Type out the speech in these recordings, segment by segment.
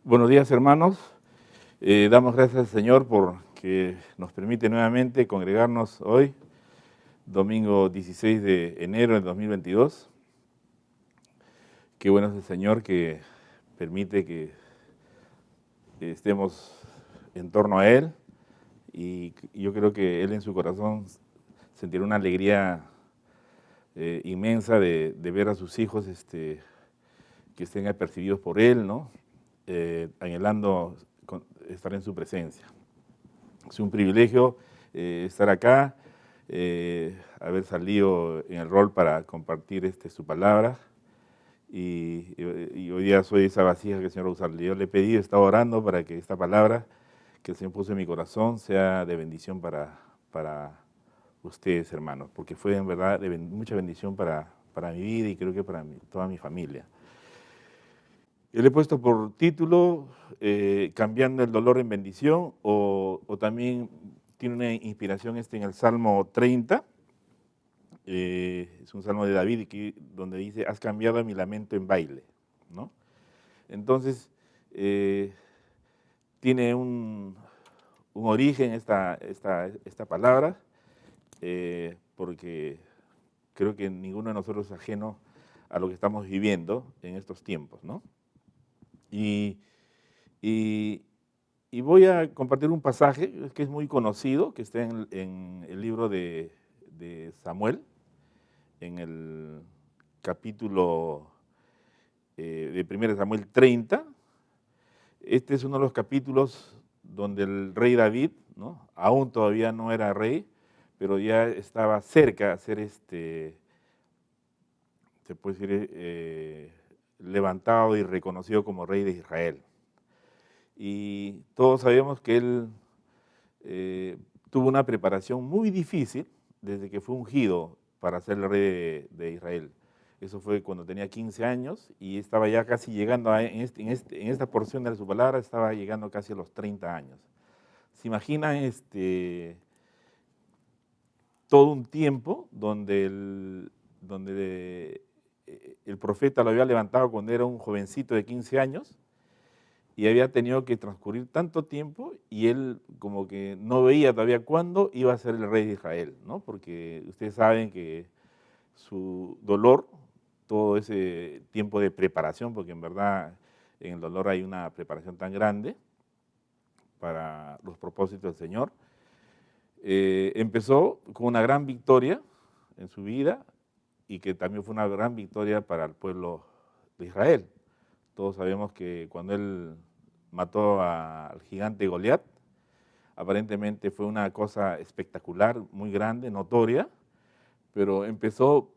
Buenos días, hermanos. Damos gracias al Señor por que nos permite nuevamente congregarnos hoy, domingo 16 de enero de 2022. Qué bueno es el Señor que permite que estemos en torno a Él, y yo creo que Él en su corazón sentirá una alegría inmensa de ver a sus hijos que estén apercibidos por Él, ¿no? Anhelando estar en su presencia. Es un privilegio estar acá, haber salido en el rol para compartir su palabra, y hoy día soy esa vasija que el Señor va a usar. Yo le he pedido, he estado orando para que esta palabra que el Señor puso en mi corazón sea de bendición para ustedes, hermanos, porque fue en verdad de mucha bendición para mi vida y creo que para toda mi familia. Yo le he puesto por título Cambiando el dolor en bendición, o también tiene una inspiración en el Salmo 30, es un salmo de David donde dice: has cambiado mi lamento en baile, ¿no? Entonces, tiene un origen esta palabra, porque creo que ninguno de nosotros es ajeno a lo que estamos viviendo en estos tiempos, ¿no? Y voy a compartir un pasaje que es muy conocido, que está en el libro de Samuel, en el capítulo de 1 Samuel 30. Este es uno de los capítulos donde el rey David, ¿no?, aún todavía no era rey, pero ya estaba cerca a ser se puede decir, levantado y reconocido como rey de Israel. Y todos sabemos que él tuvo una preparación muy difícil desde que fue ungido para ser el rey de Israel. Eso fue cuando tenía 15 años y estaba ya casi llegando, en esta porción de su palabra, estaba llegando casi a los 30 años. ¿Se imaginan todo un tiempo donde el profeta lo había levantado cuando era un jovencito de 15 años? Y había tenido que transcurrir tanto tiempo y él como que no veía todavía cuándo iba a ser el rey de Israel, ¿no? Porque ustedes saben que su dolor, todo ese tiempo de preparación, porque en verdad en el dolor hay una preparación tan grande para los propósitos del Señor, empezó con una gran victoria en su vida y que también fue una gran victoria para el pueblo de Israel. Todos sabemos que cuando él mató al gigante Goliat, aparentemente fue una cosa espectacular, muy grande, notoria, pero empezó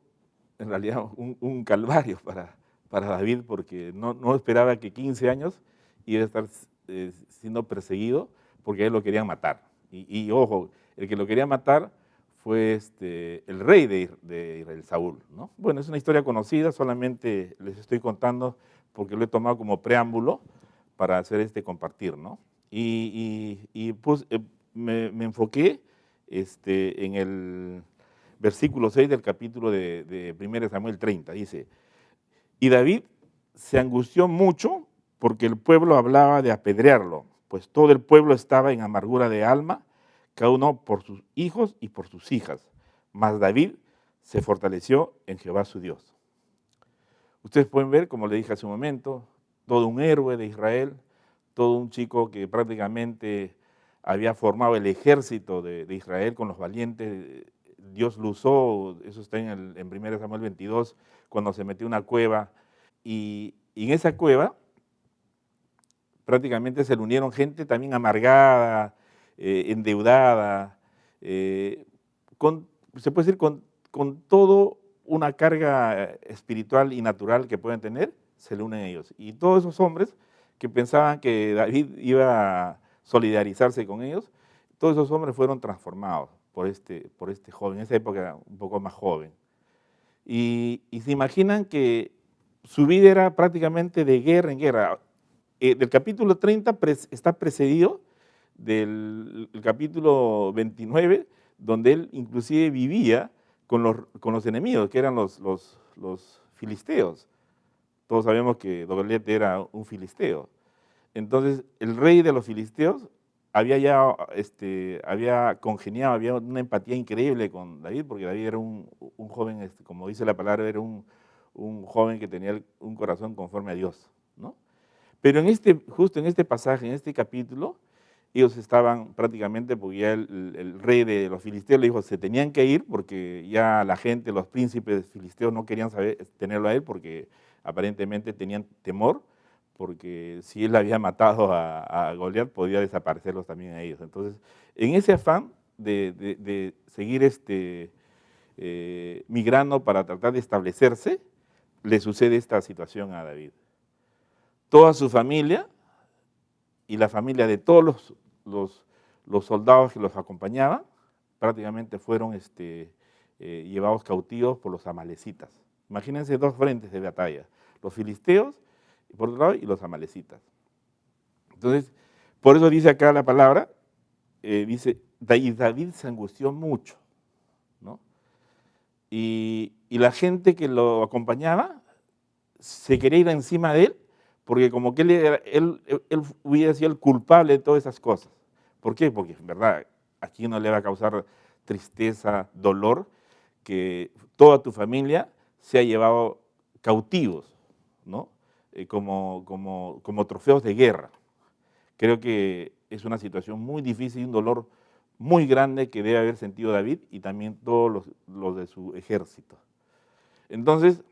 en realidad un calvario para David, porque no esperaba que 15 años iba a estar siendo perseguido porque a él lo querían matar. Y ojo, el que lo quería matar fue el rey de Israel, Saúl, ¿no? Bueno, es una historia conocida, solamente les estoy contando porque lo he tomado como preámbulo para hacer compartir, ¿no? Me enfoqué en el versículo 6 del capítulo de 1 Samuel 30. Dice: y David se angustió mucho porque el pueblo hablaba de apedrearlo, pues todo el pueblo estaba en amargura de alma, cada uno por sus hijos y por sus hijas. Mas David se fortaleció en Jehová su Dios. Ustedes pueden ver, como le dije hace un momento, todo un héroe de Israel, todo un chico que prácticamente había formado el ejército de Israel con los valientes. Dios lo usó, eso está en 1 Samuel 22, cuando se metió en una cueva, y en esa cueva prácticamente se le unieron gente también amargada, endeudada, se puede decir con todo una carga espiritual y natural que pueden tener, se le unen a ellos. Y todos esos hombres que pensaban que David iba a solidarizarse con ellos, todos esos hombres fueron transformados por este joven, en esa época un poco más joven. Y se imaginan que su vida era prácticamente de guerra en guerra. Del capítulo 30 está precedido del capítulo 29, donde él inclusive vivía con los enemigos, que eran los filisteos. Todos sabemos que Goliat era un filisteo. Entonces, el rey de los filisteos había ya había congeniado, había una empatía increíble con David, porque David era un joven, como dice la palabra, era un joven que tenía un corazón conforme a Dios, ¿no? Pero justo en este pasaje, en este capítulo, ellos estaban prácticamente, porque ya el rey de los filisteos le dijo, se tenían que ir porque ya la gente, los príncipes filisteos no querían tenerlo a él porque aparentemente tenían temor, porque si él había matado a Goliat, podía desaparecerlos también a ellos. Entonces, en ese afán de seguir migrando para tratar de establecerse, le sucede esta situación a David. Toda su familia y la familia de todos los soldados que los acompañaban prácticamente fueron llevados cautivos por los amalecitas. Imagínense dos frentes de batalla, los filisteos por otro lado y los amalecitas. Entonces, por eso dice acá la palabra, dice, David se angustió mucho, ¿no? Y la gente que lo acompañaba se quería ir encima de él, porque como que él hubiera sido el culpable de todas esas cosas. ¿Por qué? Porque en verdad aquí no le va a causar tristeza, dolor, que toda tu familia se ha llevado cautivos, ¿no? Como trofeos de guerra. Creo que es una situación muy difícil y un dolor muy grande que debe haber sentido David y también todos los de su ejército. Entonces,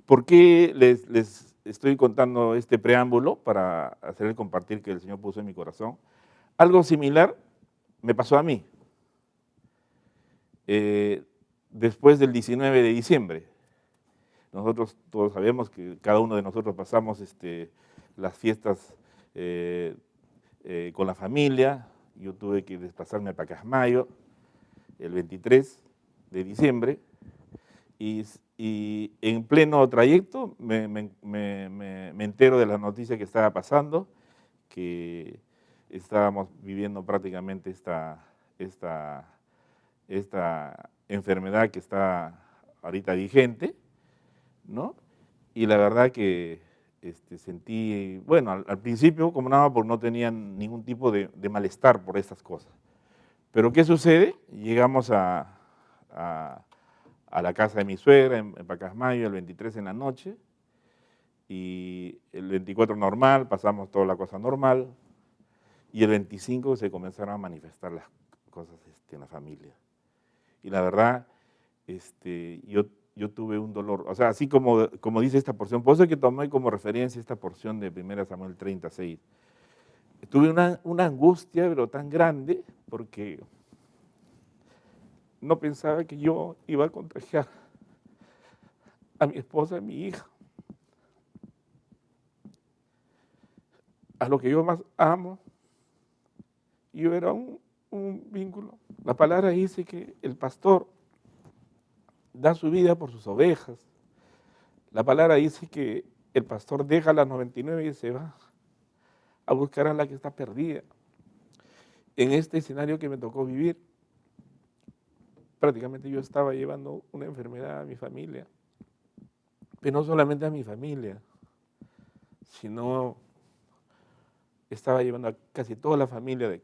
¿por qué les estoy contando este preámbulo? Para hacer el compartir que el Señor puso en mi corazón. Algo similar me pasó a mí. Después del 19 de diciembre, nosotros todos sabemos que cada uno de nosotros pasamos las fiestas con la familia. Yo tuve que desplazarme a Pacasmayo el 23 de diciembre y en pleno trayecto me entero de la noticia que estaba pasando, que estábamos viviendo prácticamente esta enfermedad que está ahorita vigente, ¿no? Y la verdad que sentí, bueno, al principio como nada, porque no tenía ningún tipo de malestar por estas cosas. Pero ¿qué sucede? Llegamos a la casa de mi suegra en Pacasmayo el 23 en la noche, y el 24 normal, pasamos toda la cosa normal, y el 25 se comenzaron a manifestar las cosas en la familia. Y la verdad, yo tuve un dolor, o sea, así como dice esta porción, por eso es que tomé como referencia esta porción de 1 Samuel 36. Tuve una angustia, pero tan grande, porque no pensaba que yo iba a contagiar a mi esposa, a mi hija, a lo que yo más amo. Yo era un vínculo. La palabra dice que el pastor da su vida por sus ovejas. La palabra dice que el pastor deja las 99 y se va a buscar a la que está perdida. En este escenario que me tocó vivir, prácticamente yo estaba llevando una enfermedad a mi familia, pero no solamente a mi familia, sino estaba llevando a casi toda la familia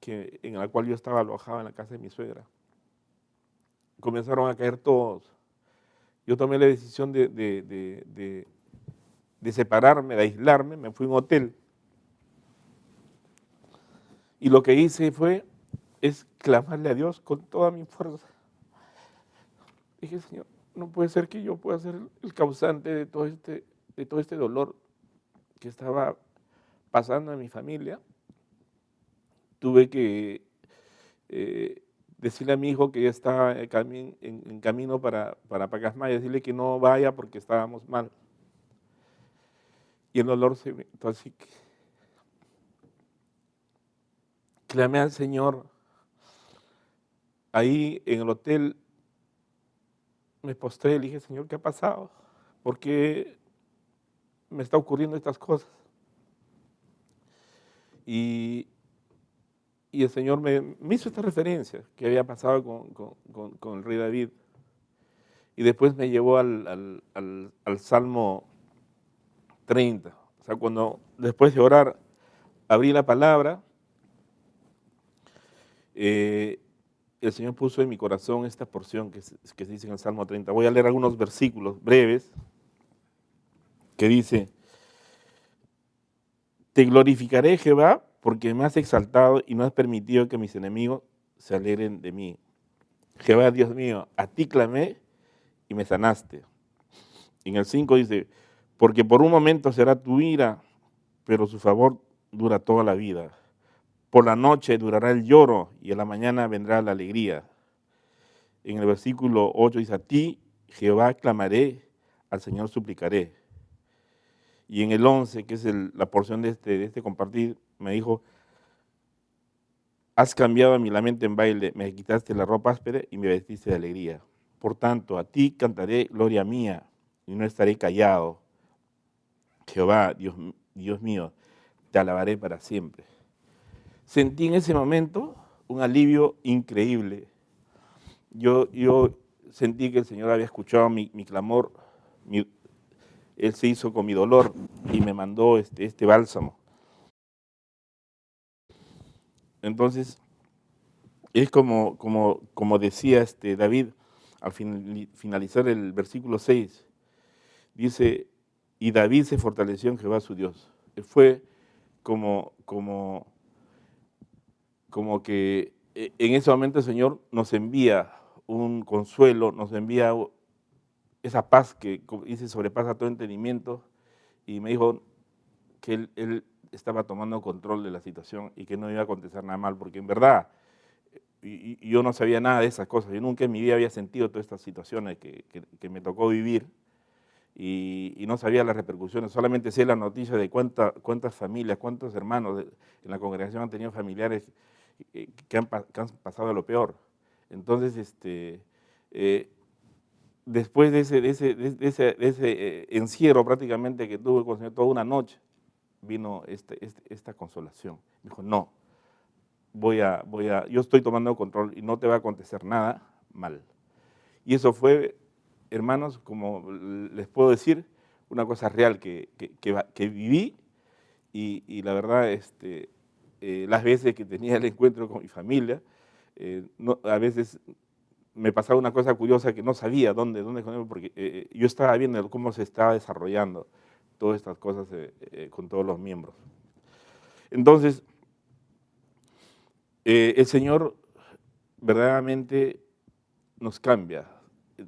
en la cual yo estaba alojado en la casa de mi suegra. Comenzaron a caer todos. Yo tomé la decisión de separarme, de aislarme, me fui a un hotel. Y lo que hice es clamarle a Dios con toda mi fuerza. Dije, Señor, no puede ser que yo pueda ser el causante de todo este dolor que estaba pasando en mi familia. Tuve que decirle a mi hijo que ya estaba en camino para Pacasmayo, decirle que no vaya porque estábamos mal. Y el dolor se me... Entonces, clamé al Señor. Ahí en el hotel me postré y le dije, Señor, ¿qué ha pasado? ¿Por qué me está ocurriendo estas cosas? Y el Señor me hizo esta referencia que había pasado con el rey David. Y después me llevó al Salmo 30. O sea, cuando después de orar abrí la palabra, el Señor puso en mi corazón esta porción que se dice en el Salmo 30. Voy a leer algunos versículos breves que dice: Te glorificaré, Jehová, porque me has exaltado y no has permitido que mis enemigos se alegren de mí. Jehová, Dios mío, a ti clamé y me sanaste. En el 5 dice: Porque por un momento será tu ira, pero su favor dura toda la vida. Por la noche durará el lloro y a la mañana vendrá la alegría. En el versículo 8 dice: A ti, Jehová, clamaré, al Señor suplicaré. Y en el 11, que es la porción de este compartir, me dijo: Has cambiado mi lamento en baile, me quitaste la ropa áspera y me vestiste de alegría. Por tanto, a ti cantaré gloria mía y no estaré callado. Jehová, Dios mío, te alabaré para siempre. Sentí en ese momento un alivio increíble. Yo sentí que el Señor había escuchado mi clamor, Él se hizo con mi dolor y me mandó este bálsamo. Entonces, es como decía David al finalizar el versículo 6, dice: y David se fortaleció en Jehová su Dios. Fue como que en ese momento el Señor nos envía un consuelo, nos envía esa paz que, como dice, sobrepasa todo entendimiento, y me dijo que él estaba tomando control de la situación y que no iba a acontecer nada mal, porque en verdad y yo no sabía nada de esas cosas. Yo nunca en mi vida había sentido todas estas situaciones que me tocó vivir, y no sabía las repercusiones. Solamente sé la noticia de cuántas familias, cuántos hermanos en la congregación han tenido familiares que han pasado lo peor. Entonces, después de ese encierro prácticamente que tuve con el Señor toda una noche, vino esta consolación. Me dijo: no, yo estoy tomando control y no te va a acontecer nada mal. Y eso fue, hermanos, como les puedo decir, una cosa real que viví, y la verdad, las veces que tenía el encuentro con mi familia, a veces me pasaba una cosa curiosa que no sabía dónde porque yo estaba viendo cómo se estaba desarrollando todas estas cosas con todos los miembros. Entonces, el Señor verdaderamente nos cambia,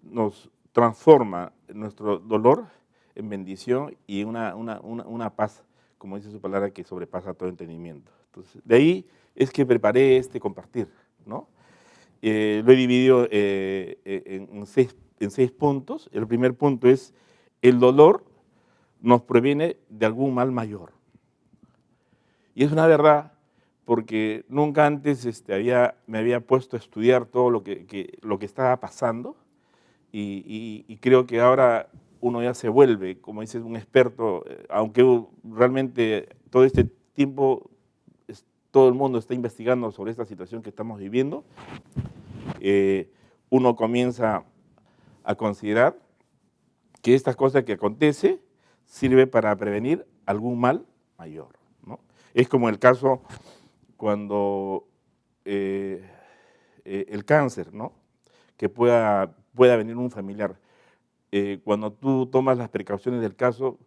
nos transforma nuestro dolor en bendición y en una paz, como dice su palabra, que sobrepasa todo entendimiento. Entonces, de ahí es que preparé este compartir, ¿no? Lo he dividido en seis puntos. El primer punto es: el dolor nos previene de algún mal mayor. Y es una verdad, porque nunca antes me había puesto a estudiar todo lo que estaba pasando, y creo que ahora uno ya se vuelve, como dices, un experto, aunque realmente todo este tiempo todo el mundo está investigando sobre esta situación que estamos viviendo. Uno comienza a considerar que esta cosa que acontece sirve para prevenir algún mal mayor, ¿no? Es como el caso cuando el cáncer, ¿no? Que pueda venir un familiar. Cuando tú tomas las precauciones del caso,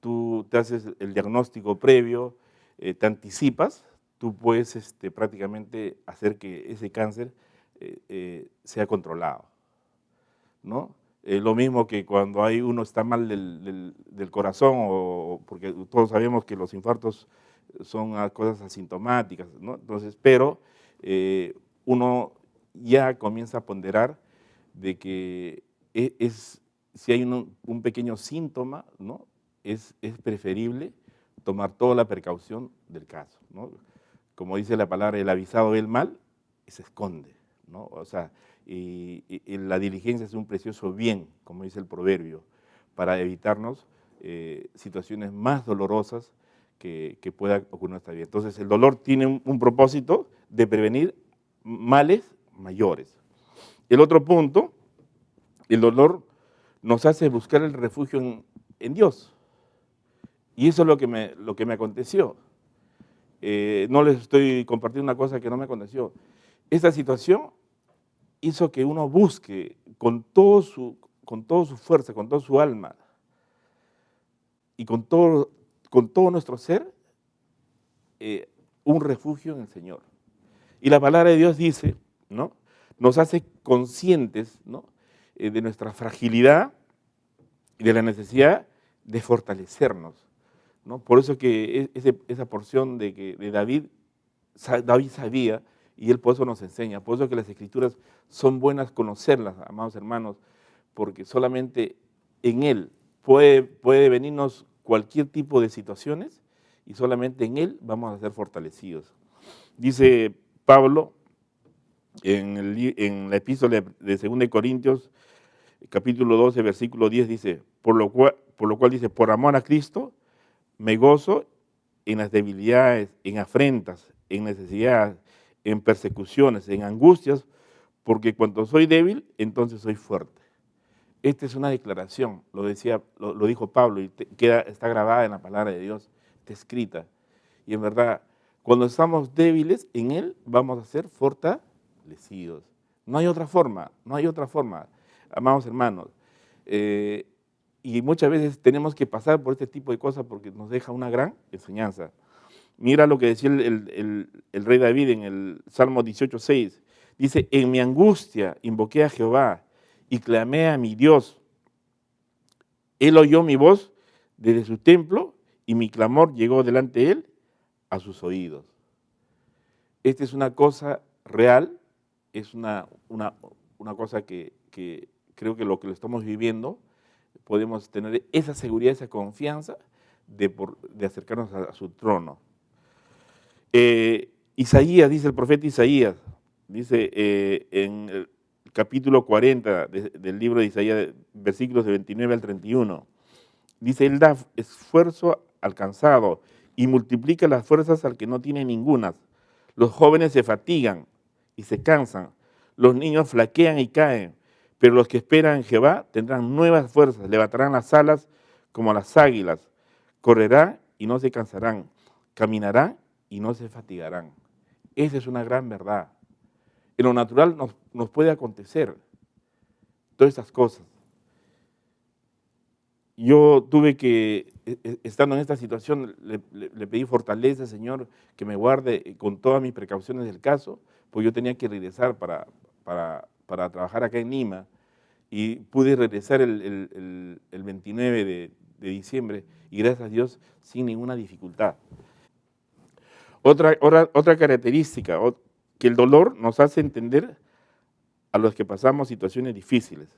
tú te haces el diagnóstico previo, te anticipas, tú puedes prácticamente hacer que ese cáncer sea controlado, ¿no? Lo mismo que cuando uno está mal del corazón, porque todos sabemos que los infartos son cosas asintomáticas, ¿no? Entonces, pero uno ya comienza a ponderar de que si hay un pequeño síntoma, ¿no? Es preferible tomar toda la precaución del caso, ¿no? Como dice la palabra: el avisado ve el mal y se esconde, ¿no? O sea, y la diligencia es un precioso bien, como dice el proverbio, para evitarnos situaciones más dolorosas que pueda ocurrir en nuestra vida. Entonces, el dolor tiene un propósito de prevenir males mayores. El otro punto: el dolor nos hace buscar el refugio en Dios. Y eso es lo que me aconteció. No les estoy compartiendo una cosa que no me aconteció. Esta situación hizo que uno busque con toda su fuerza, con toda su alma y con todo nuestro ser un refugio en el Señor. Y la palabra de Dios dice, ¿no? Nos hace conscientes, ¿no? De nuestra fragilidad y de la necesidad de fortalecernos, ¿no? Por eso que esa porción de David sabía, y él por eso nos enseña, por eso que las Escrituras son buenas conocerlas, amados hermanos, porque solamente en Él puede venirnos cualquier tipo de situaciones y solamente en Él vamos a ser fortalecidos. Dice Pablo en la epístola de 2 Corintios, capítulo 12, versículo 10, dice, por lo cual dice, por amor a Cristo me gozo en las debilidades, en afrentas, en necesidades, en persecuciones, en angustias, porque cuando soy débil, entonces soy fuerte. Esta es una declaración, lo dijo Pablo y está grabada en la palabra de Dios, está escrita. Y en verdad, cuando estamos débiles, en Él vamos a ser fortalecidos. No hay otra forma, no hay otra forma, amados hermanos. Y muchas veces tenemos que pasar por este tipo de cosas porque nos deja una gran enseñanza. Mira lo que decía el rey David en el Salmo 18:6. Dice, en mi angustia invoqué a Jehová y clamé a mi Dios. Él oyó mi voz desde su templo y mi clamor llegó delante de él a sus oídos. Esta es una cosa real, es una cosa que creo que lo estamos viviendo, podemos tener esa seguridad, esa confianza de acercarnos a su trono. Isaías, dice el profeta Isaías, dice en el capítulo 40 del libro de Isaías, versículos de 29 al 31, dice, Él da esfuerzo al cansado y multiplica las fuerzas al que no tiene ninguna. Los jóvenes se fatigan y se cansan, los niños flaquean y caen, pero los que esperan en Jehová tendrán nuevas fuerzas, levantarán las alas como las águilas, correrán y no se cansarán, caminarán y no se fatigarán. Esa es una gran verdad. En lo natural nos puede acontecer todas estas cosas. Yo tuve que, estando en esta situación, le pedí fortaleza, Señor, que me guarde con todas mis precauciones del caso, pues yo tenía que regresar para trabajar acá en Lima, y pude regresar el 29 de diciembre, y gracias a Dios, sin ninguna dificultad. Otra característica, que el dolor nos hace entender a los que pasamos situaciones difíciles.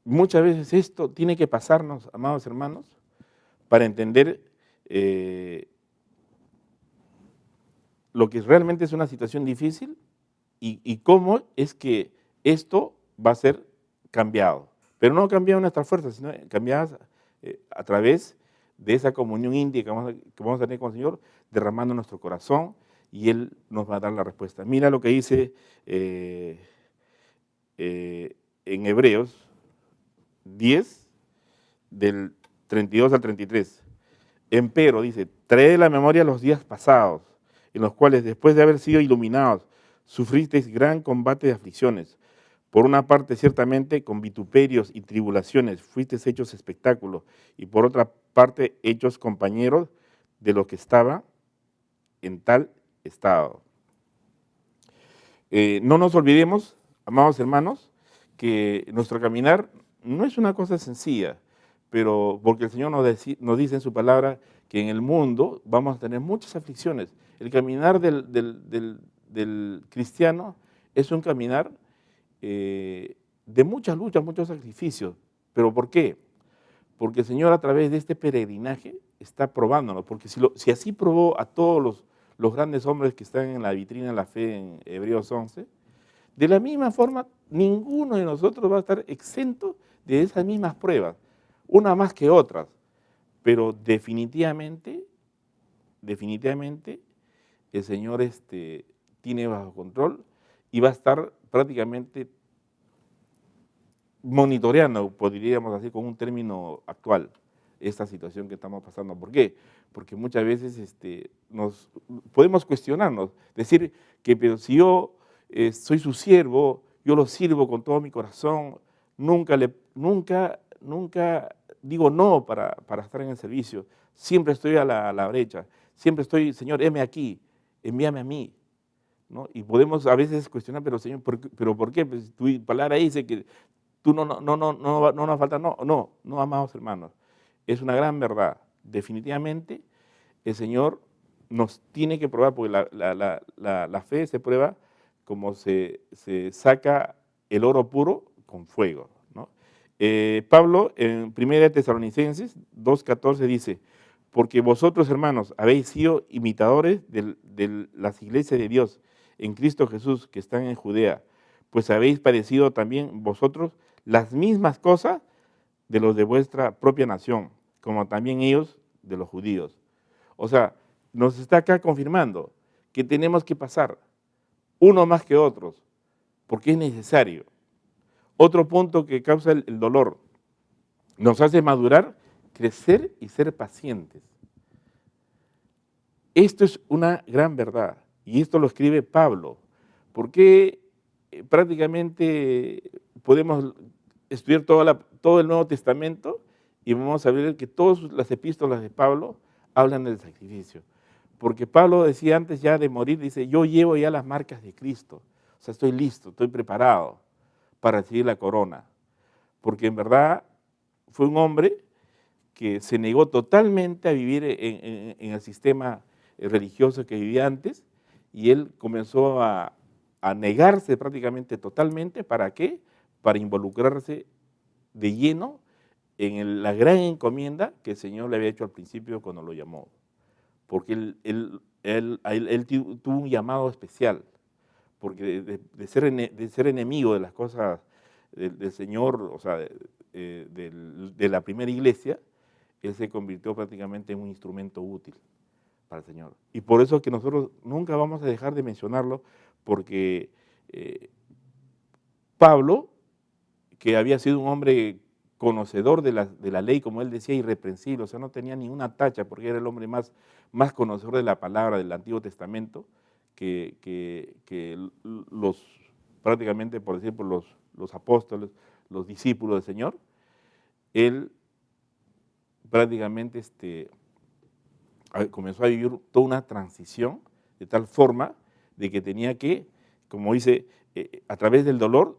Muchas veces esto tiene que pasarnos, amados hermanos, para entender lo que realmente es una situación difícil y cómo es que esto va a ser cambiado. Pero no cambiado en nuestras fuerzas, sino cambiadas a través de esa comunión íntima que vamos a tener con el Señor, derramando nuestro corazón y Él nos va a dar la respuesta. Mira lo que dice en Hebreos 10, del 32 al 33. Empero, dice, traed a la memoria los días pasados, en los cuales después de haber sido iluminados, sufristeis gran combate de aflicciones. Por una parte, ciertamente, con vituperios y tribulaciones fuisteis hechos espectáculos, y por otra parte, hechos compañeros de los que estaba en tal estado. No nos olvidemos, amados hermanos, que nuestro caminar no es una cosa sencilla, pero porque el Señor nos dice en su palabra que en el mundo vamos a tener muchas aflicciones. El caminar del cristiano es un caminar de muchas luchas, muchos sacrificios. ¿Pero por qué? Porque el Señor a través de este peregrinaje está probándonos, porque si así probó a todos los grandes hombres que están en la vitrina de la fe en Hebreos 11, de la misma forma, ninguno de nosotros va a estar exento de esas mismas pruebas, unas más que otras, pero definitivamente el Señor tiene bajo control y va a estar prácticamente monitoreando, podríamos decir con un término actual, esta situación que estamos pasando. ¿Por qué? Porque muchas veces nos podemos cuestionarnos, decir que pero si yo soy su siervo, yo lo sirvo con todo mi corazón, nunca digo no para estar en el servicio, siempre estoy a la brecha, siempre estoy, Señor, heme aquí, envíame a mí, ¿no? Y podemos a veces cuestionar, pero Señor, ¿pero por qué? Pues tu palabra dice que tú no nos falta, no, amados hermanos. Es una gran verdad. Definitivamente el Señor nos tiene que probar, porque la fe se prueba como se saca el oro puro con fuego, ¿no? Pablo en 1 Tesalonicenses 2:14 dice, porque vosotros, hermanos, habéis sido imitadores de las iglesias de Dios en Cristo Jesús que están en Judea, pues habéis padecido también vosotros las mismas cosas de los de vuestra propia nación, como también ellos de los judíos. O sea, nos está acá confirmando que tenemos que pasar, uno más que otros, porque es necesario. Otro punto que causa el dolor, nos hace madurar, crecer y ser pacientes. Esto es una gran verdad, y esto lo escribe Pablo, porque prácticamente podemos estudiar todo el Nuevo Testamento y vamos a ver que todas las epístolas de Pablo hablan del sacrificio. Porque Pablo decía antes ya de morir, dice, yo llevo ya las marcas de Cristo. O sea, estoy listo, estoy preparado para recibir la corona. Porque en verdad fue un hombre que se negó totalmente a vivir en el sistema religioso que vivía antes, y él comenzó a negarse prácticamente totalmente. ¿Para qué? Para involucrarse de lleno en la gran encomienda que el Señor le había hecho al principio cuando lo llamó. Porque él tuvo un llamado especial, porque de ser enemigo de las cosas del Señor, o sea, de la primera iglesia, él se convirtió prácticamente en un instrumento útil para el Señor. Y por eso que nosotros nunca vamos a dejar de mencionarlo, porque Pablo, que había sido un hombre conocedor de la ley, como él decía, irreprensible, o sea, no tenía ninguna tacha, porque era el hombre más conocedor de la palabra del Antiguo Testamento, que prácticamente, por decir, por los apóstoles, los discípulos del Señor. Él prácticamente comenzó a vivir toda una transición de tal forma de que tenía que, como dice, a través del dolor,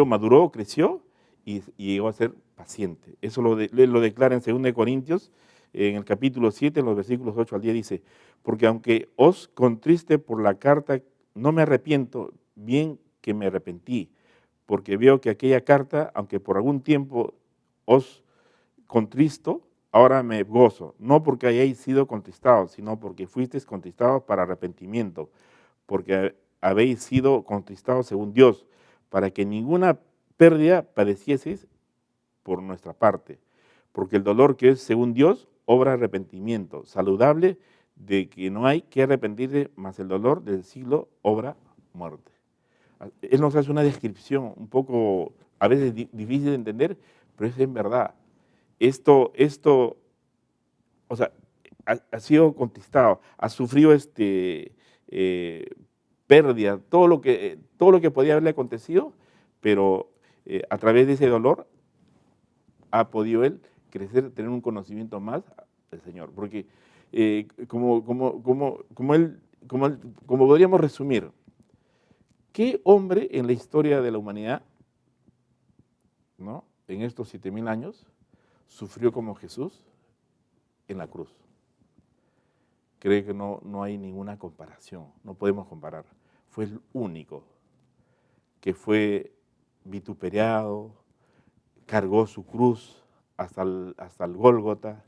maduró, creció y llegó a ser paciente. Eso lo declara en 2 Corintios, en el capítulo 7, en los versículos 8 al 10, dice, porque aunque os contriste por la carta, no me arrepiento, bien que me arrepentí, porque veo que aquella carta, aunque por algún tiempo os contristo, ahora me gozo, no porque hayáis sido contristados, sino porque fuisteis contristados para arrepentimiento, porque habéis sido contristados según Dios, para que ninguna pérdida padecieseis por nuestra parte, porque el dolor que es según Dios obra arrepentimiento, saludable, de que no hay que arrepentirse, mas el dolor del siglo obra muerte. Él nos hace una descripción un poco, a veces difícil de entender, pero es en verdad. Esto, o sea, ha sido conquistado, ha sufrido pérdida, todo lo que podía haberle acontecido, pero a través de ese dolor ha podido él crecer, tener un conocimiento más del Señor. Porque como podríamos resumir, ¿qué hombre en la historia de la humanidad, ¿no?, en estos 7000 años, sufrió como Jesús en la cruz? Creo que no hay ninguna comparación, no podemos comparar. Fue el único que fue vituperiado, cargó su cruz hasta el Gólgota.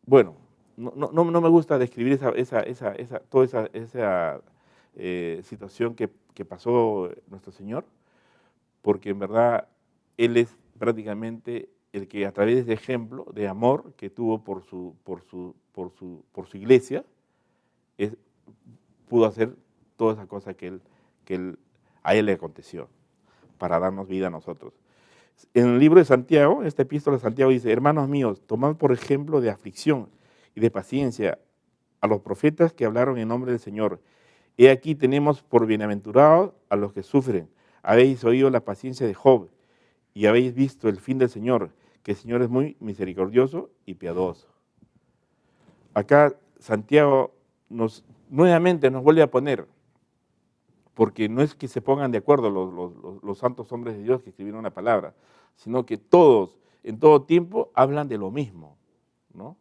Bueno, no me gusta describir toda esa situación que pasó nuestro Señor, porque en verdad Él es prácticamente el que, a través de ese ejemplo de amor que tuvo por su iglesia, pudo hacer toda esa cosa que a él le aconteció. para darnos vida a nosotros. En el libro de Santiago, esta epístola de Santiago dice: hermanos míos, tomad por ejemplo de aflicción y de paciencia a los profetas que hablaron en nombre del Señor. He aquí tenemos por bienaventurados a los que sufren. Habéis oído la paciencia de Job y habéis visto el fin del Señor, que el Señor es muy misericordioso y piadoso. Acá Santiago nuevamente nos vuelve a poner, porque no es que se pongan de acuerdo los santos hombres de Dios que escribieron la palabra, sino que todos, en todo tiempo, hablan de lo mismo, ¿no?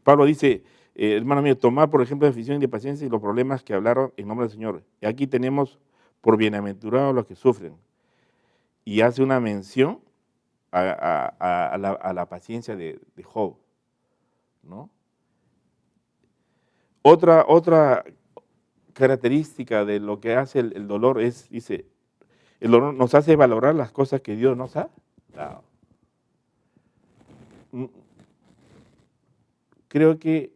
Pablo dice: hermano mío, tomad por ejemplo de aflicción y de paciencia y los problemas que hablaron en nombre del Señor. Y aquí tenemos por bienaventurados los que sufren. Y hace una mención a la paciencia de Job, ¿no? Otra característica de lo que hace el dolor es, dice, el dolor nos hace valorar las cosas que Dios nos ha dado. Creo que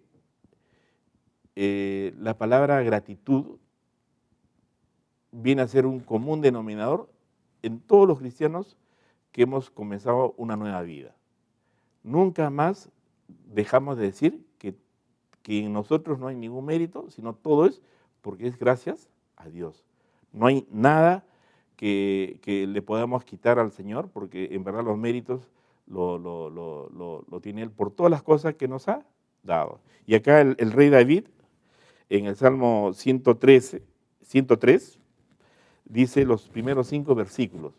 la palabra gratitud viene a ser un común denominador en todos los cristianos que hemos comenzado una nueva vida. Nunca más dejamos de decir que en nosotros no hay ningún mérito, sino todo es porque es gracias a Dios. No hay nada que le podamos quitar al Señor, porque en verdad los méritos lo tiene Él por todas las cosas que nos ha dado. Y acá el rey David, en el Salmo 103, dice los primeros 5 versículos: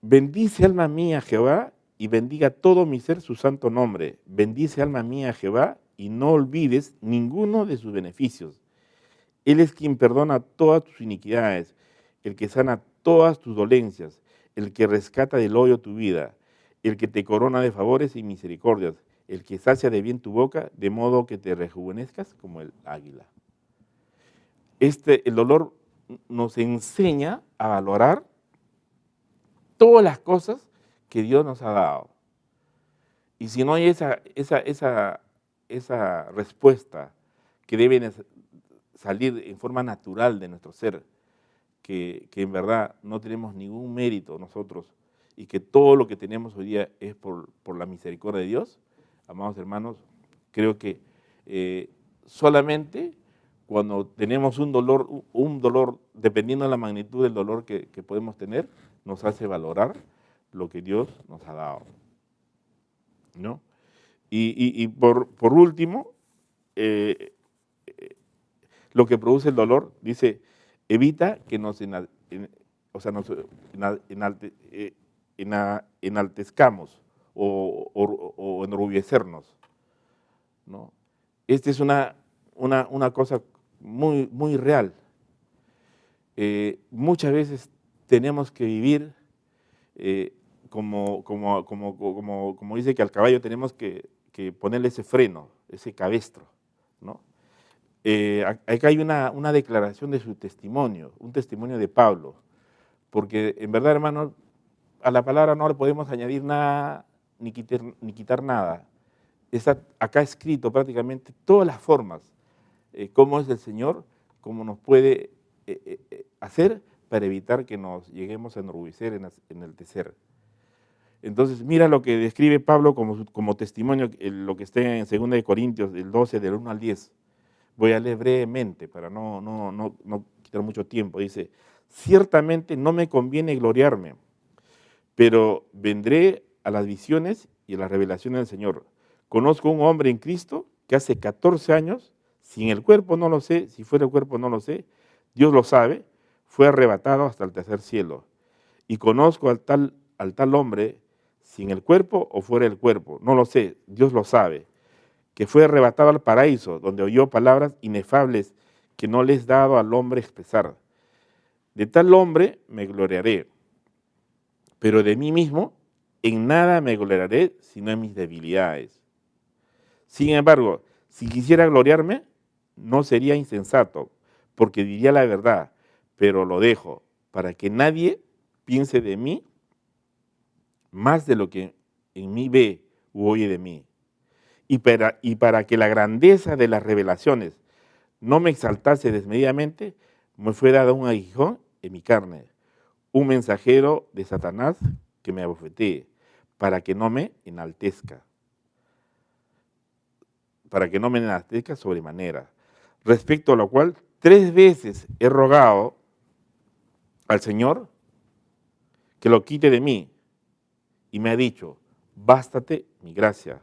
bendice alma mía Jehová, y bendiga todo mi ser su santo nombre. Bendice alma mía Jehová, y no olvides ninguno de sus beneficios. Él es quien perdona todas tus iniquidades, el que sana todas tus dolencias, el que rescata del hoyo tu vida, el que te corona de favores y misericordias, el que sacia de bien tu boca, de modo que te rejuvenezcas como el águila. El dolor nos enseña a valorar todas las cosas que Dios nos ha dado. Y si no hay esa respuesta que debe salir en forma natural de nuestro ser, que en verdad no tenemos ningún mérito nosotros y que todo lo que tenemos hoy día es por la misericordia de Dios, amados hermanos, creo que solamente cuando tenemos un dolor, dependiendo de la magnitud del dolor que podemos tener, nos hace valorar lo que Dios nos ha dado, ¿no? Y por último, lo que produce el dolor, dice, evita que nos enaltezcamos o enorgullecernos, ¿no? Esta es una cosa muy, muy real. Muchas veces tenemos que vivir como dice que al caballo tenemos que ponerle ese freno, ese cabestro, ¿no? Acá hay una declaración de su testimonio, un testimonio de Pablo, porque en verdad, hermano, a la palabra no le podemos añadir nada ni quitar nada. Está acá escrito prácticamente todas las formas, cómo es el Señor, cómo nos puede hacer para evitar que nos lleguemos a enorgullecer, enaltecer. Entonces, mira lo que describe Pablo como testimonio, lo que está en 2 Corintios, del 12, del 1 al 10. Voy a leer brevemente para no quitar mucho tiempo. Dice: ciertamente no me conviene gloriarme, pero vendré a las visiones y a las revelaciones del Señor. Conozco un hombre en Cristo que hace 14 años, si en el cuerpo no lo sé, si fuera el cuerpo no lo sé, Dios lo sabe, fue arrebatado hasta el tercer cielo. Y conozco al tal hombre, si en el cuerpo o fuera del cuerpo, no lo sé, Dios lo sabe, que fue arrebatado al paraíso, donde oyó palabras inefables que no les he dado al hombre expresar. De tal hombre me gloriaré, pero de mí mismo en nada me gloriaré, sino en mis debilidades. Sin embargo, si quisiera gloriarme, no sería insensato, porque diría la verdad, pero lo dejo, para que nadie piense de mí más de lo que en mí ve u oye de mí. Y para que la grandeza de las revelaciones no me exaltase desmedidamente, me fue dado un aguijón en mi carne, un mensajero de Satanás que me abofetee, para que no me enaltezca, sobremanera. Respecto a lo cual, 3 veces he rogado al Señor que lo quite de mí, y me ha dicho, bástate mi gracia,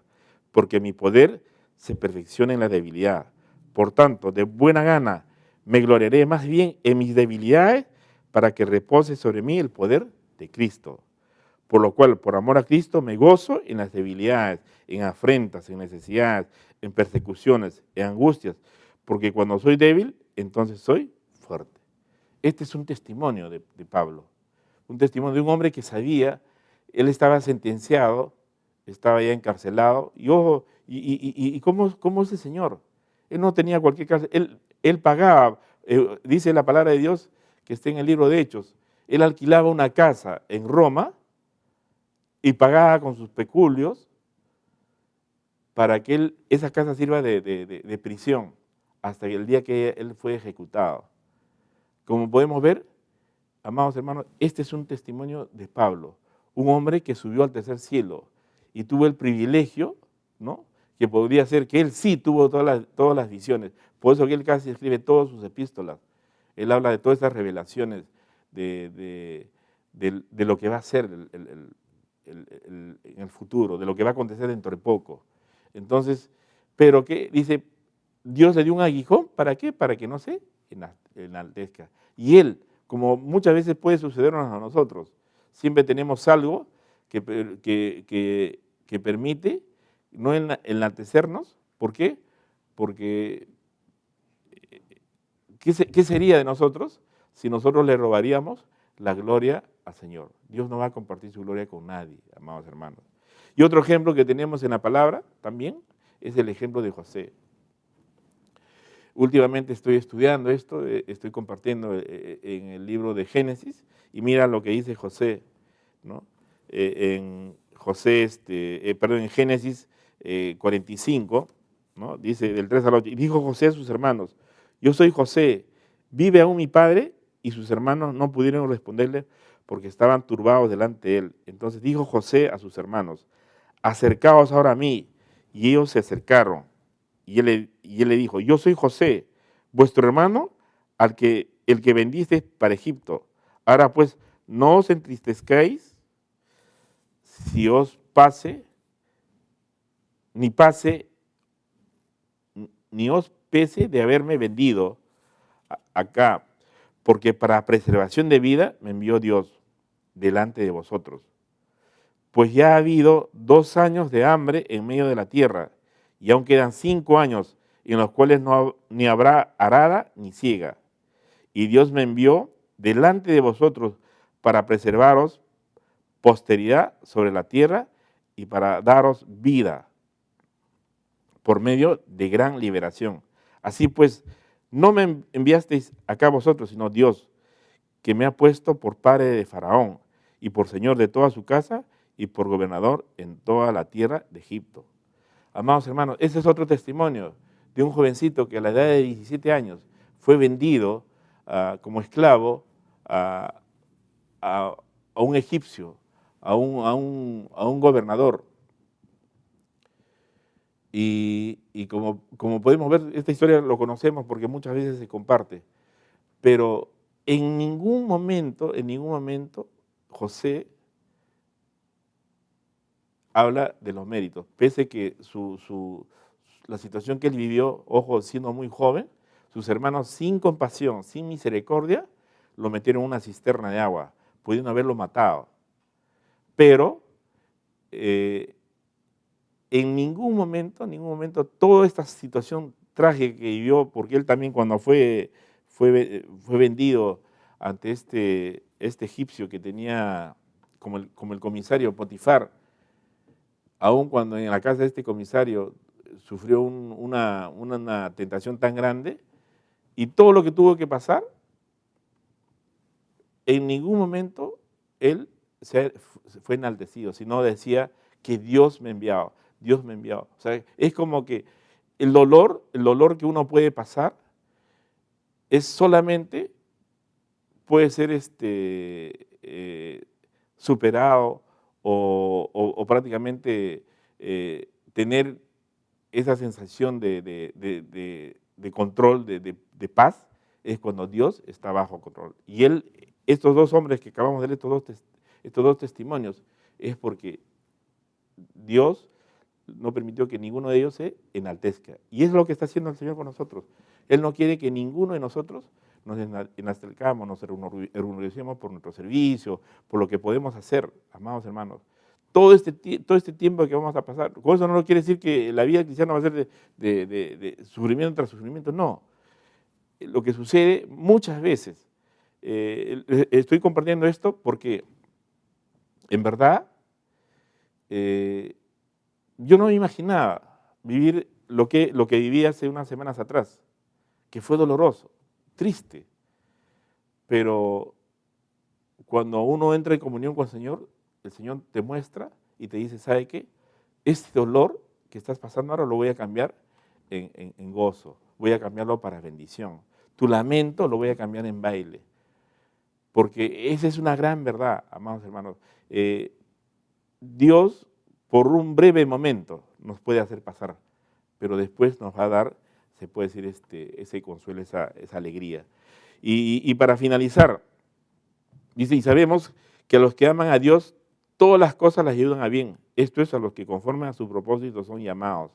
porque mi poder se perfecciona en la debilidad. Por tanto, de buena gana me gloriaré más bien en mis debilidades, para que repose sobre mí el poder de Cristo. Por lo cual, por amor a Cristo, me gozo en las debilidades, en afrentas, en necesidades, en persecuciones, en angustias, porque cuando soy débil, entonces soy fuerte. Este es un testimonio de Pablo, un testimonio de un hombre que sabía, él estaba sentenciado, estaba ya encarcelado, y ojo, ¿cómo es el Señor? Él no tenía cualquier cárcel, él pagaba, dice la palabra de Dios que está en el libro de Hechos, él alquilaba una casa en Roma y pagaba con sus peculios para que esa casa sirva de prisión hasta el día que él fue ejecutado. Como podemos ver, amados hermanos, este es un testimonio de Pablo, un hombre que subió al tercer cielo y tuvo el privilegio, ¿no?, que podría ser que él sí tuvo todas las visiones. Por eso que él casi escribe todas sus epístolas. Él habla de todas estas revelaciones de lo que va a ser en el futuro, de lo que va a acontecer dentro de poco. Entonces, pero que dice, Dios le dio un aguijón, ¿para qué? Para que no se enaltezca. Y él, como muchas veces puede sucedernos a nosotros, siempre tenemos algo que permite no enaltecernos. ¿Por qué? Porque ¿qué sería de nosotros si nosotros le robaríamos la gloria al Señor? Dios no va a compartir su gloria con nadie, amados hermanos. Y otro ejemplo que tenemos en la palabra también es el ejemplo de José. Últimamente estoy estudiando esto, estoy compartiendo en el libro de Génesis, y mira lo que dice José, ¿no? En Génesis 45, ¿no?, dice del 3 al 8, y dijo José a sus hermanos, yo soy José, ¿vive aún mi padre? Y sus hermanos no pudieron responderle porque estaban turbados delante de él. Entonces dijo José a sus hermanos, acercaos ahora a mí. Y ellos se acercaron. Y él le dijo, yo soy José, vuestro hermano, el que vendiste para Egipto. Ahora pues, no os entristezcáis si os pase, ni os pese de haberme vendido acá, porque para preservación de vida me envió Dios delante de vosotros. Pues ya ha habido 2 años de hambre en medio de la tierra, y aún quedan 5 años en los cuales ni habrá arada ni siega. Y Dios me envió delante de vosotros para preservaros posteridad sobre la tierra y para daros vida por medio de gran liberación. Así pues, no me enviasteis acá vosotros, sino Dios, que me ha puesto por padre de Faraón y por señor de toda su casa y por gobernador en toda la tierra de Egipto. Amados hermanos, ese es otro testimonio de un jovencito que a la edad de 17 años fue vendido como esclavo a un egipcio, a un gobernador. Y como podemos ver, esta historia lo conocemos porque muchas veces se comparte, pero en ningún momento, José habla de los méritos, pese que la situación que él vivió, ojo, siendo muy joven, sus hermanos sin compasión, sin misericordia, lo metieron en una cisterna de agua, pudiendo haberlo matado. Pero en ningún momento, toda esta situación trágica que vivió, porque él también cuando fue vendido ante este egipcio que tenía como el comisario Potifar, aun cuando en la casa de este comisario sufrió una tentación tan grande, y todo lo que tuvo que pasar, en ningún momento él fue enaltecido, sino decía que Dios me enviaba. O sea, es como que el dolor que uno puede pasar es solamente puede ser superado o prácticamente tener esa sensación de control, de paz, es cuando Dios está bajo control. Y estos dos hombres que acabamos de leer, estos dos testimonios, es porque Dios no permitió que ninguno de ellos se enaltezca. Y es lo que está haciendo el Señor con nosotros. Él no quiere que ninguno de nosotros nos enaltezcamos, nos enorgullecemos por nuestro servicio, por lo que podemos hacer, amados hermanos. Todo este tiempo que vamos a pasar, con eso no quiere decir que la vida cristiana va a ser de sufrimiento tras sufrimiento, no. Lo que sucede muchas veces, estoy compartiendo esto porque en verdad yo no me imaginaba vivir lo que viví hace unas semanas atrás, que fue doloroso, triste, pero cuando uno entra en comunión con el Señor te muestra y te dice, ¿sabe qué? Este dolor que estás pasando ahora lo voy a cambiar en gozo, voy a cambiarlo para bendición. Tu lamento lo voy a cambiar en baile, porque esa es una gran verdad, amados hermanos. Dios, por un breve momento, nos puede hacer pasar, pero después nos va a dar, se puede decir, ese consuelo, esa alegría. Y para finalizar, dice, y sabemos que a los que aman a Dios, todas las cosas las ayudan a bien. Esto es a los que conforme a su propósito son llamados.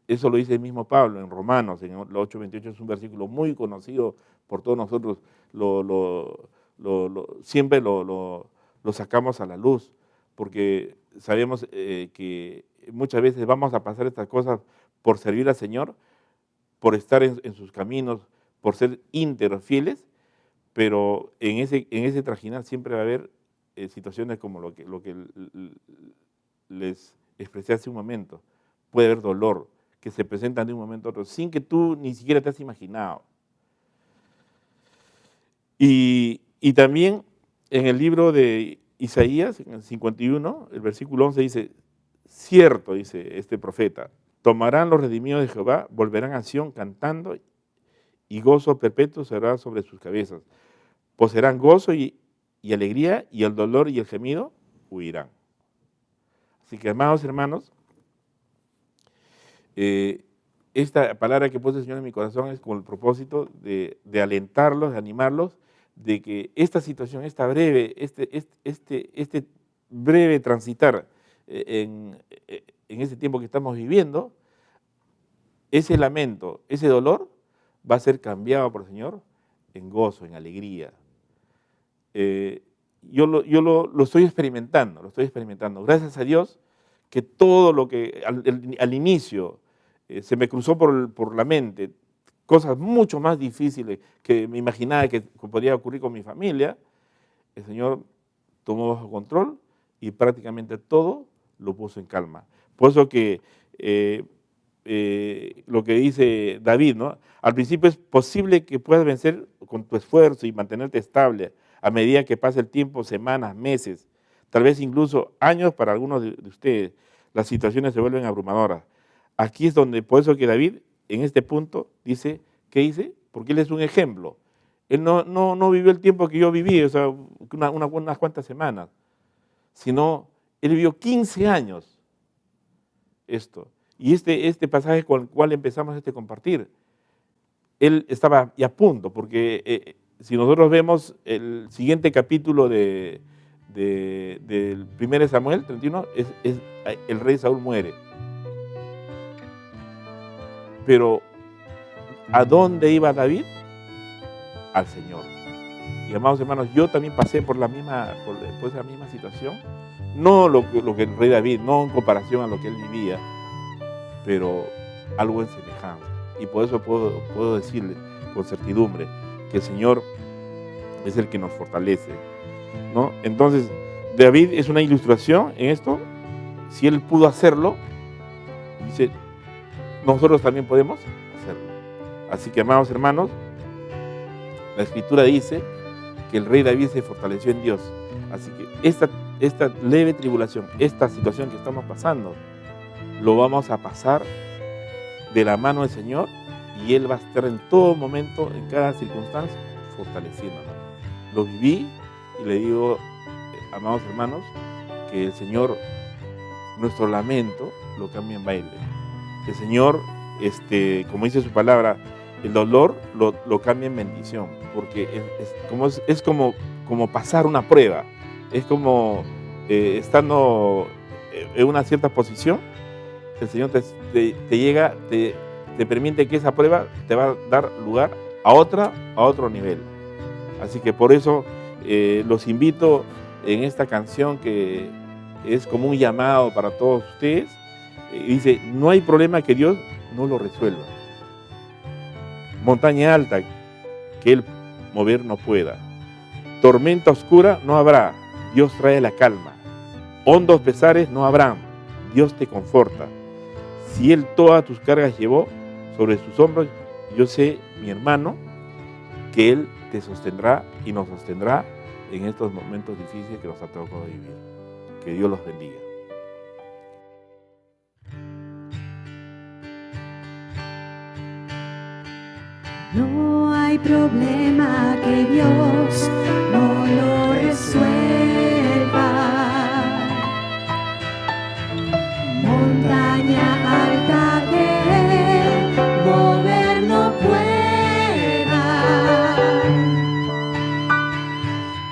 Eso lo dice el mismo Pablo en Romanos, en el 8:28, es un versículo muy conocido por todos nosotros, siempre lo sacamos a la luz, porque sabemos que muchas veces vamos a pasar estas cosas por servir al Señor, por estar en sus caminos, por ser íntegros, fieles, pero en ese trajinar siempre va a haber situaciones como lo que les expresé hace un momento. Puede haber dolor que se presentan de un momento a otro sin que tú ni siquiera te has imaginado. Y también en el libro de Isaías, en el 51, el versículo 11 dice, cierto, dice este profeta, tomarán los redimidos de Jehová, volverán a Sión cantando y gozo perpetuo será sobre sus cabezas. Poseerán gozo y alegría, y el dolor y el gemido huirán. Así que, amados hermanos, esta palabra que puso el Señor en mi corazón es con el propósito de alentarlos, de animarlos, de que esta situación, este breve transitar en este tiempo que estamos viviendo, ese lamento, ese dolor, va a ser cambiado por el Señor en gozo, en alegría. Yo lo estoy experimentando, Gracias a Dios que todo lo que al inicio se me cruzó por la mente, cosas mucho más difíciles que me imaginaba que podía ocurrir con mi familia, el Señor tomó bajo control y prácticamente todo lo puso en calma. Por eso que lo que dice David, ¿no? Al principio es posible que puedas vencer con tu esfuerzo y mantenerte estable a medida que pase el tiempo, semanas, meses, tal vez incluso años para algunos de ustedes. Las situaciones se vuelven abrumadoras. Aquí es donde, por eso que David, en este punto, dice, ¿qué dice? Porque él es un ejemplo. Él no vivió el tiempo que yo viví, o sea, unas cuantas semanas, sino él vivió 15 años esto. Y este pasaje con el cual empezamos a compartir, él estaba ya a punto, porque si nosotros vemos el siguiente capítulo del 1 Samuel 31, el rey Saúl muere. Pero, ¿a dónde iba David? Al Señor. Y amados hermanos, yo también pasé por la misma situación, no lo que el rey David, no en comparación a lo que él vivía, pero algo en semejanza. Y por eso puedo decirle con certidumbre que el Señor es el que nos fortalece, ¿no? Entonces, David es una ilustración en esto. Si él pudo hacerlo, dice, nosotros también podemos hacerlo. Así que, amados hermanos, la Escritura dice que el rey David se fortaleció en Dios. Así que esta leve tribulación, esta situación que estamos pasando, lo vamos a pasar de la mano del Señor, y Él va a estar en todo momento, en cada circunstancia, fortaleciéndonos. lo viví y le digo, amados hermanos, que el Señor, nuestro lamento, lo cambia en baile. Que el Señor, como dice su palabra, el dolor lo cambia en bendición, porque es como pasar una prueba, es como estando en una cierta posición, el Señor te permite que esa prueba te va a dar lugar a otro nivel. Así que por eso los invito en esta canción, que es como un llamado para todos ustedes. Dice, no hay problema que Dios no lo resuelva. Montaña alta que Él mover no pueda. Tormenta oscura no habrá, Dios trae la calma. Hondos pesares no habrán, Dios te conforta. Si Él todas tus cargas llevó sobre sus hombros, yo sé, mi hermano, que Él te sostendrá y nos sostendrá en estos momentos difíciles que nos ha tocado vivir. Que Dios los bendiga. No hay problema que Dios no lo resuelva. Montaña alta que mover no pueda.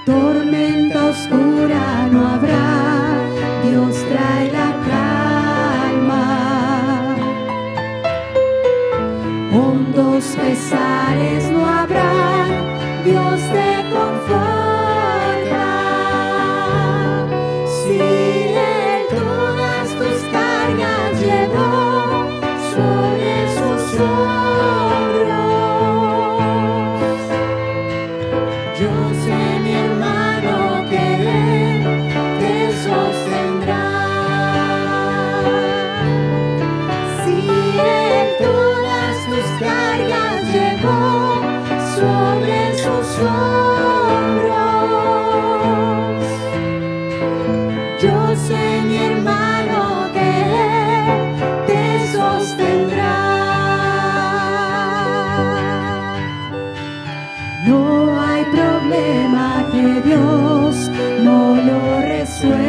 Tormenta oscura no habrá, Dios trae la calma. Hondos pesares no habrá, Dios te conforta. Si Él todas tus cargas llevó sobre sus hombros, yo sé, mi hermano, que Él te sostendrá. Si Él todas tus cargas llevó sobre sus hombros, yo sé, mi hermano, que Él te sostendrá. No hay problema que Dios no lo resuelva.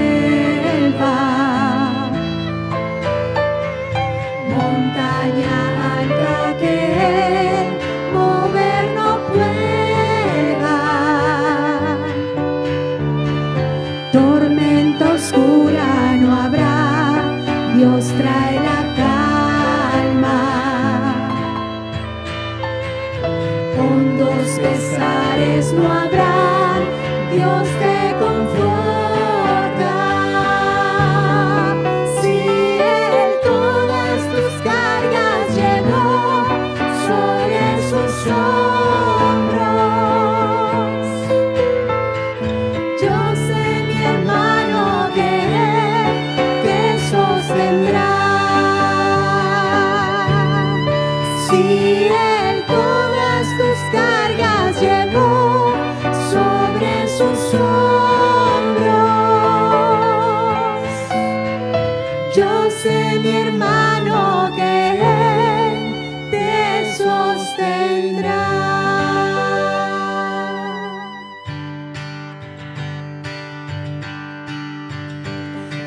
Montaña alta que Él mover no pueda. Tormenta oscura no habrá, Dios trae la calma. Hondos pesares no habrá, Dios te conforta. Si Él todas tus cargas llevó sobre sus hombros, yo sé, mi hermano, que Él te sostendrá. Si Él todas tus cargas llevó sobre sus hombros, yo sé, mi hermano, que Él te sostendrá.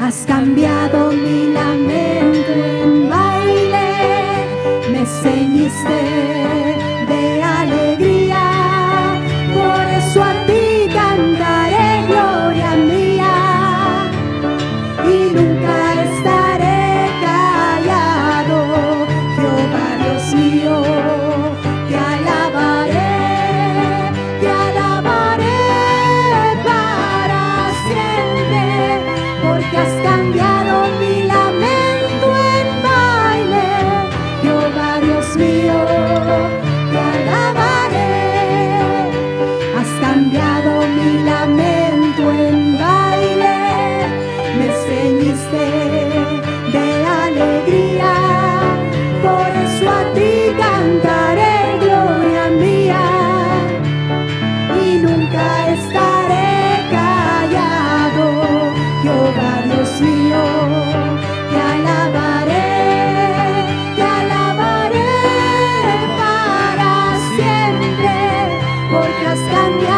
Has cambiado mi lamento en baile, me ceñiste de alegría, por eso a ti cantaré gloria mía, y nunca estaré callado. Jehová Dios mío, te alabaré para siempre, porque has cambiado mi lamento en baile. Jehová Dios mío, te alabaré. Has cambiado mi lamento en baile, me ceñiste de alegría, por eso a ti cantaré gloria mía, y nunca estaré callado. Jehová Dios mío, te alabaré para siempre, porque has cambiado